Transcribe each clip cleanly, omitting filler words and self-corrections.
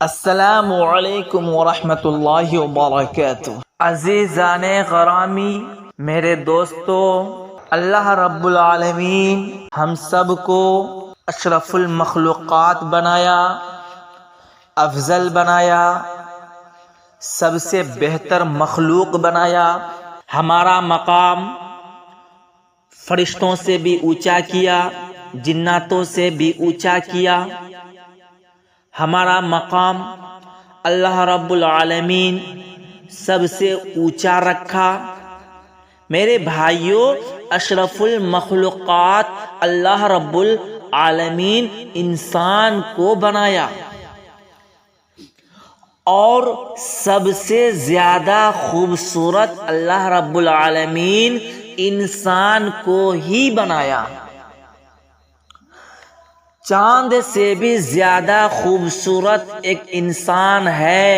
السلام علیکم ورحمۃ اللہ وبرکاتہ۔ عزیزان غرامی، میرے دوستو، اللہ رب العالمین ہم سب کو اشرف المخلوقات بنایا، افضل بنایا، سب سے بہتر مخلوق بنایا۔ ہمارا مقام فرشتوں سے بھی اونچا کیا، جناتوں سے بھی اونچا کیا۔ ہمارا مقام اللہ رب العالمین سب سے اونچا رکھا۔ میرے بھائیوں، اشرف المخلوقات اللہ رب العالمین انسان کو بنایا، اور سب سے زیادہ خوبصورت اللہ رب العالمین انسان کو ہی بنایا۔ چاند سے بھی زیادہ خوبصورت ایک انسان ہے،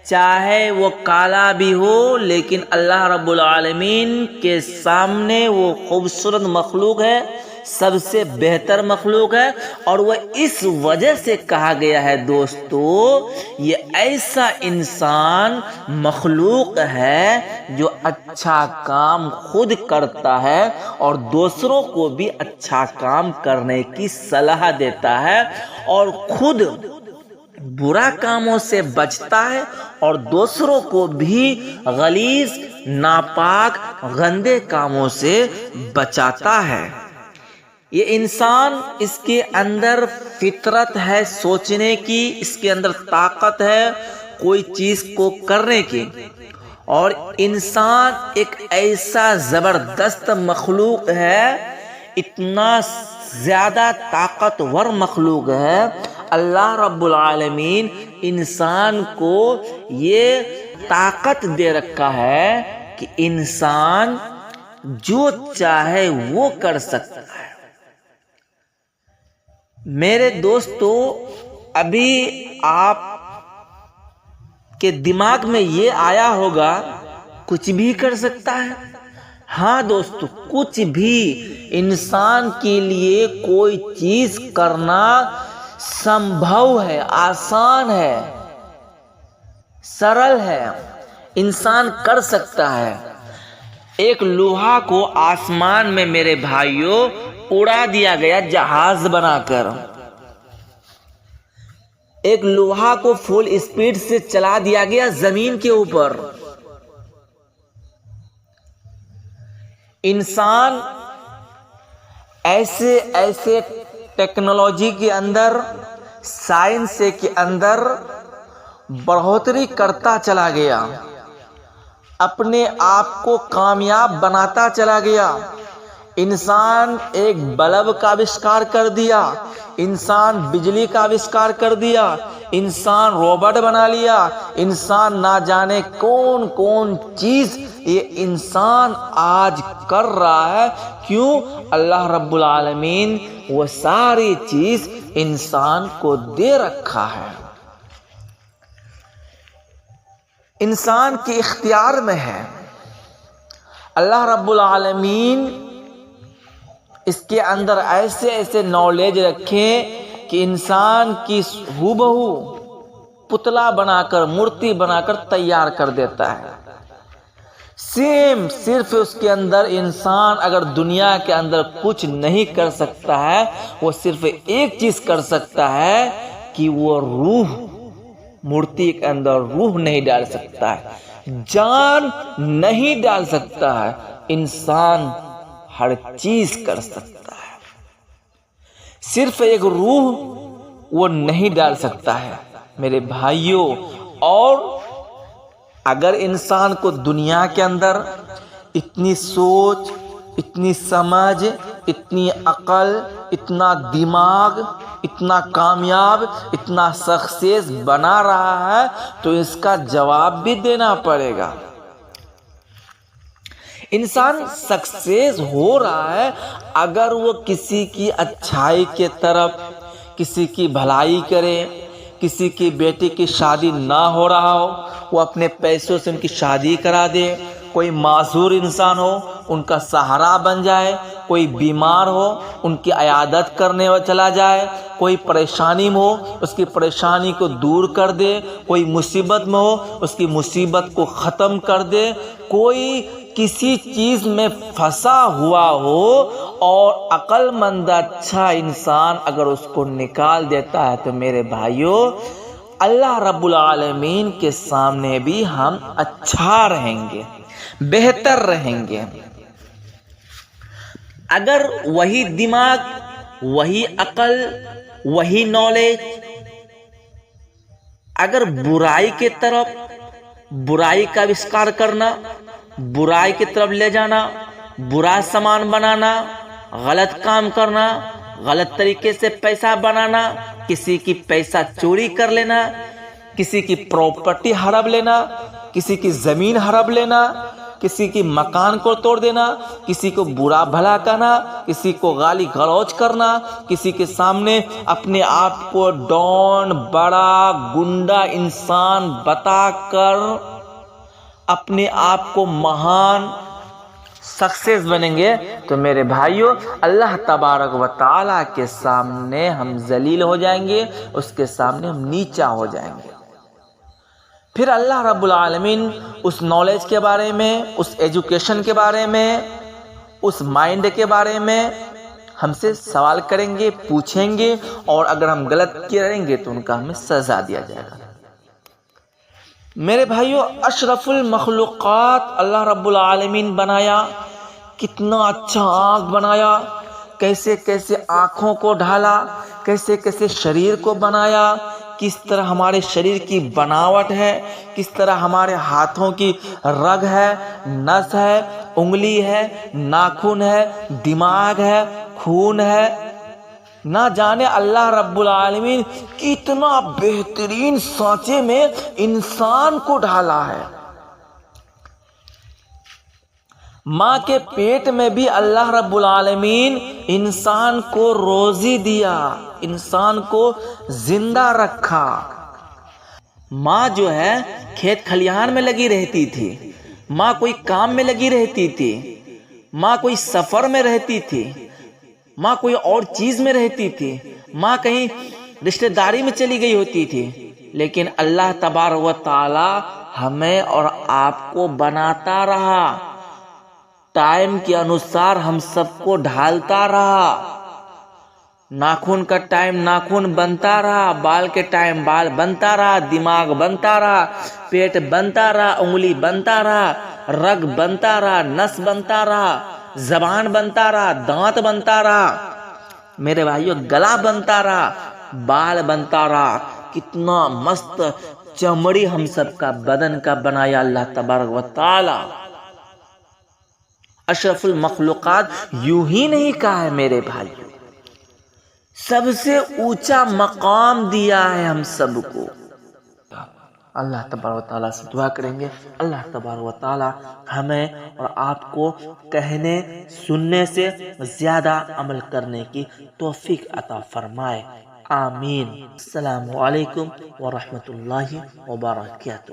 چاہے وہ کالا بھی ہو، لیکن اللہ رب العالمین کے سامنے وہ خوبصورت مخلوق ہے، سب سے بہتر مخلوق ہے۔ اور وہ اس وجہ سے کہا گیا ہے دوستو، یہ ایسا انسان مخلوق ہے جو اچھا کام خود کرتا ہے اور دوسروں کو بھی اچھا کام کرنے کی صلاح دیتا ہے، اور خود برا کاموں سے بچتا ہے اور دوسروں کو بھی غلیظ، ناپاک، گندے کاموں سے بچاتا ہے۔ یہ انسان، اس کے اندر فطرت ہے سوچنے کی، اس کے اندر طاقت ہے کوئی چیز کو کرنے کی، اور انسان ایک ایسا زبردست مخلوق ہے، اتنا زیادہ طاقتور مخلوق ہے۔ اللہ رب العالمین انسان کو یہ طاقت دے رکھا ہے کہ انسان جو چاہے وہ کر سکتا ہے۔ میرے دوستو، ابھی آپ کے دماغ میں یہ آیا ہوگا کچھ بھی کر سکتا ہے۔ ہاں دوستو، کچھ بھی، انسان کے لیے کوئی چیز کرنا سمبھو ہے، آسان ہے، سرل ہے، انسان کر سکتا ہے۔ ایک لوہا کو آسمان میں میرے بھائیوں اڑا دیا گیا جہاز بنا کر، ایک لوہا کو فل اسپیڈ سے چلا دیا گیا زمین کے اوپر۔ انسان ایسے ایسے ٹیکنالوجی کے اندر، سائنس کے اندر بڑھوتری کرتا چلا گیا، اپنے آپ کو کامیاب بناتا چلا گیا۔ انسان ایک بلب کا آوشکار کر دیا، انسان بجلی کا آوشکار کر دیا، انسان روبوٹ بنا لیا، انسان نہ جانے کون کون چیز یہ انسان آج کر رہا ہے۔ کیوں؟ اللہ رب العالمین وہ ساری چیز انسان کو دے رکھا ہے، انسان کے اختیار میں ہے۔ اللہ رب العالمین اس کے اندر ایسے ایسے نالج رکھے کہ انسان کی ہو بہو پتلا بنا کر، مورتی بنا کر تیار کر دیتا ہے۔ صرف اس کے اندر انسان اگر دنیا کے اندر کچھ نہیں کر سکتا ہے، وہ صرف ایک چیز کر سکتا ہے کہ وہ روح، مورتی کے اندر روح نہیں ڈال سکتا ہے، جان نہیں ڈال سکتا ہے۔ انسان ہر چیز کر سکتا ہے، صرف ایک روح وہ نہیں ڈال سکتا ہے میرے بھائیوں۔ اور اگر انسان کو دنیا کے اندر اتنی سوچ، اتنی سمجھ، اتنی عقل، اتنا دماغ، اتنا کامیاب، اتنا سکسیس بنا رہا ہے تو اس کا جواب بھی دینا پڑے گا۔ انسان سکسیس ہو رہا ہے اگر وہ کسی کی اچھائی کے طرف، کسی کی بھلائی کرے، کسی کی بیٹی کی شادی نہ ہو رہا ہو، وہ اپنے پیسوں سے ان کی شادی کرا دے، کوئی معذور انسان ہو ان کا سہارا بن جائے، کوئی بیمار ہو ان کی عیادت کرنے چلا جائے، کوئی پریشانی میں ہو اس کی پریشانی کو دور کر دے، کوئی مصیبت میں ہو اس کی مصیبت کو ختم کر دے، کوئی کسی چیز میں پھنسا ہوا ہو اور عقل مند اچھا انسان اگر اس کو نکال دیتا ہے تو میرے بھائیوں اللہ رب العالمین کے سامنے بھی ہم اچھا رہیں گے، بہتر رہیں گے۔ اگر وہی دماغ، وہی عقل، وہی نالج اگر برائی کی طرف، برائی کا آوشکار کرنا، برائی کی طرف لے جانا، برا سامان بنانا، غلط کام کرنا، غلط طریقے سے پیسہ بنانا، کسی کی پیسہ چوری کر لینا، کسی کی پراپرٹی ہڑپ لینا، کسی کی زمین ہڑپ لینا، کسی کی مکان کو توڑ دینا، کسی کو برا بھلا کہنا، کسی کو گالی گلوچ کرنا، کسی کے سامنے اپنے آپ کو ڈان، بڑا گنڈا انسان بتا کر اپنے آپ کو مہان سکسیس بنیں گے تو میرے بھائیوں اللہ تبارک و تعالیٰ کے سامنے ہم ذلیل ہو جائیں گے، اس کے سامنے ہم نیچا ہو جائیں گے۔ پھر اللہ رب العالمین اس نالج کے بارے میں، اس ایجوکیشن کے بارے میں، اس مائنڈ کے بارے میں ہم سے سوال کریں گے، پوچھیں گے، اور اگر ہم غلط کریں گے تو ان کا ہمیں سزا دیا جائے گا۔ میرے بھائیوں اشرف المخلوقات اللہ رب العالمین بنایا، کتنا اچھا آنکھ بنایا، کیسے کیسے آنکھوں کو ڈھالا، کیسے کیسے شریر کو بنایا، کس طرح ہمارے شریر کی بناوٹ ہے، کس طرح ہمارے ہاتھوں کی رگ ہے، نس ہے، انگلی ہے، ناخن ہے، دماغ ہے، خون ہے، نہ جانے اللہ رب العالمین کتنا بہترین سانچے میں انسان کو ڈھالا ہے۔ ماں کے پیٹ میں بھی اللہ رب العالمین انسان کو روزی دیا، انسان کو زندہ رکھا۔ ماں جو ہے کھیت کھلیان میں لگی رہتی تھی، ماں کوئی کام میں لگی رہتی تھی، ماں کوئی سفر میں رہتی تھی، ماں کوئی اور چیز میں رہتی تھی، ماں کہیں رشتہ داری میں چلی گئی ہوتی تھی، لیکن اللہ تبارک و تعالی ہمیں اور آپ کو بناتا رہا، ٹائم کے انوسار ہم سب کو ڈھالتا رہا۔ ناخن کا ٹائم ناخن بنتا رہا، بال کے ٹائم بال بنتا رہا، دماغ بنتا رہا، پیٹ بنتا رہا، انگلی بنتا رہا، رگ بنتا رہا، نس بنتا رہا، زبان بنتا رہا، دانت بنتا رہا، میرے بھائیوں گلا بنتا رہا، بال بنتا رہا۔ کتنا مست چمڑی ہم سب کا بدن کا بنایا اللہ تبارک و تعالی۔ اشرف المخلوقات یوں ہی نہیں کہا ہے میرے بھائیوں، سب سے اونچا مقام دیا ہے ہم سب کو۔ اللہ تبارک و تعالیٰ سے دعا کریں گے اللہ تبارک و تعالیٰ ہمیں اور آپ کو کہنے سننے سے زیادہ عمل کرنے کی توفیق عطا فرمائے، آمین۔ السلام علیکم ورحمۃ اللہ وبرکاتہ۔